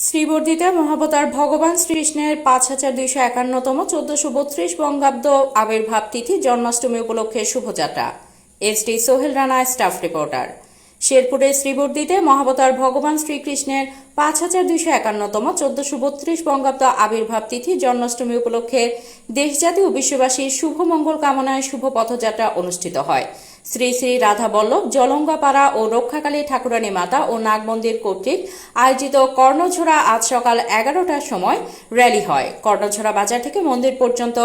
শ্রীবর্ধিতে মহাবতার ভগবান শ্রীকৃষ্ণের 5251তম 1432 বঙ্গাব্দ আবির্ভাব তিথি জন্মাষ্টমী উপলক্ষে শুভযাত্রা। SD Sohel Rana, staff reporter. শেরপুরে শ্রীবর্ধিতে মহাবতার ভগবান শ্রীকৃষ্ণের 5251তম 1432 বঙ্গাব্দ আবির্ভাব তিথি জন্মাষ্টমী উপলক্ষে দেশজাতি ও বিশ্ববাসীর শুভ মঙ্গল কামনায় শুভ পথযাত্রা অনুষ্ঠিত হয়। শ্রী শ্রী রাধা বল্লভ জলঙ্গাপাড়া ও রক্ষাকালী ঠাকুরানী মাতা ও নাগমন্দির কর্তৃক আয়োজিত কর্ণঝোড়া আজ সকাল 11টার সময় র্যালি হয়। কর্ণঝোড়া বাজার থেকে মন্দির পর্যন্ত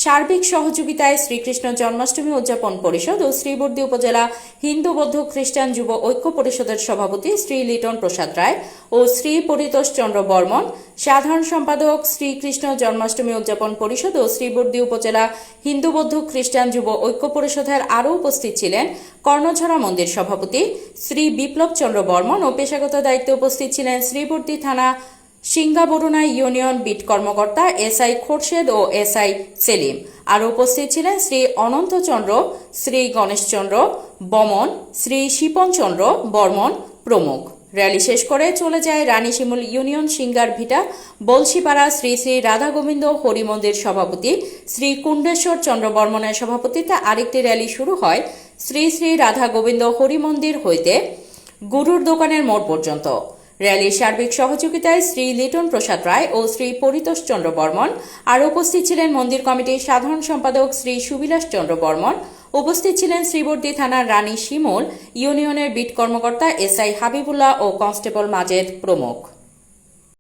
সার্বিক সহযোগিতায় শ্রীকৃষ্ণ জন্মাষ্টমী উদযাপন পরিষদ ও শ্রীবর্ধী উপজেলা হিন্দু বৌদ্ধ খ্রিস্টান যুব ঐক্য পরিষদের সভাপতি শ্রী লিটন প্রসাদ রায় ও শ্রী পরিতোষ চন্দ্র বর্মন, সাধারণ সম্পাদক শ্রীকৃষ্ণ জন্মাষ্টমী উদযাপন পরিষদ ও শ্রীবর্ধী উপজেলা হিন্দু বৌদ্ধ খ্রিস্টান যুব ঐক্য পরিষদের আরও উপস্থিত ছিলেন কর্ণঝোড়া মন্দির সভাপতি শ্রী বিপ্লব চন্দ্র বর্মন ও পেশাগত দায়িত্বে উপস্থিত ছিলেন শ্রীবর্ধী থানা সিঙ্গাবরুণা ইউনিয়ন বিট কর্মকর্তা এসআই খোরশেদ ও এসআই সেলিম। আরও উপস্থিত ছিলেন শ্রী অনন্ত চন্দ্র, শ্রী গণেশচন্দ্র বমন, শ্রী শিপন চন্দ্র বর্মন প্রমুখ। র্যালি শেষ করে চলে যায় রানীশিমুল ইউনিয়ন সিঙ্গার ভিটা বলশিপাড়া শ্রী শ্রী রাধা গোবিন্দ হরি মন্দির সভাপতি শ্রী কুণ্ডেশ্বর চন্দ্র বর্মনের সভাপতিত্বে আরেকটি র্যালি শুরু হয় শ্রী শ্রী রাধা গোবিন্দ হরি মন্দির হইতে গুরুর দোকানের মোড় পর্যন্ত। র্যালির সার্বিক সহযোগিতায় শ্রী লিটন প্রসাদ রায় ও শ্রী পরিতোষ চন্দ্র বর্মন। আর উপস্থিত ছিলেন মন্দির কমিটির সাধারণ সম্পাদক শ্রী সুবিলাস চন্দ্র বর্মন। উপস্থিত ছিলেন শ্রীবর্ধী থানার রানী শিমুল ইউনিয়নের বিট কর্মকর্তা এসআই হাবিবুল্লাহ ও কনস্টেবল মাজেদ প্রমুখ।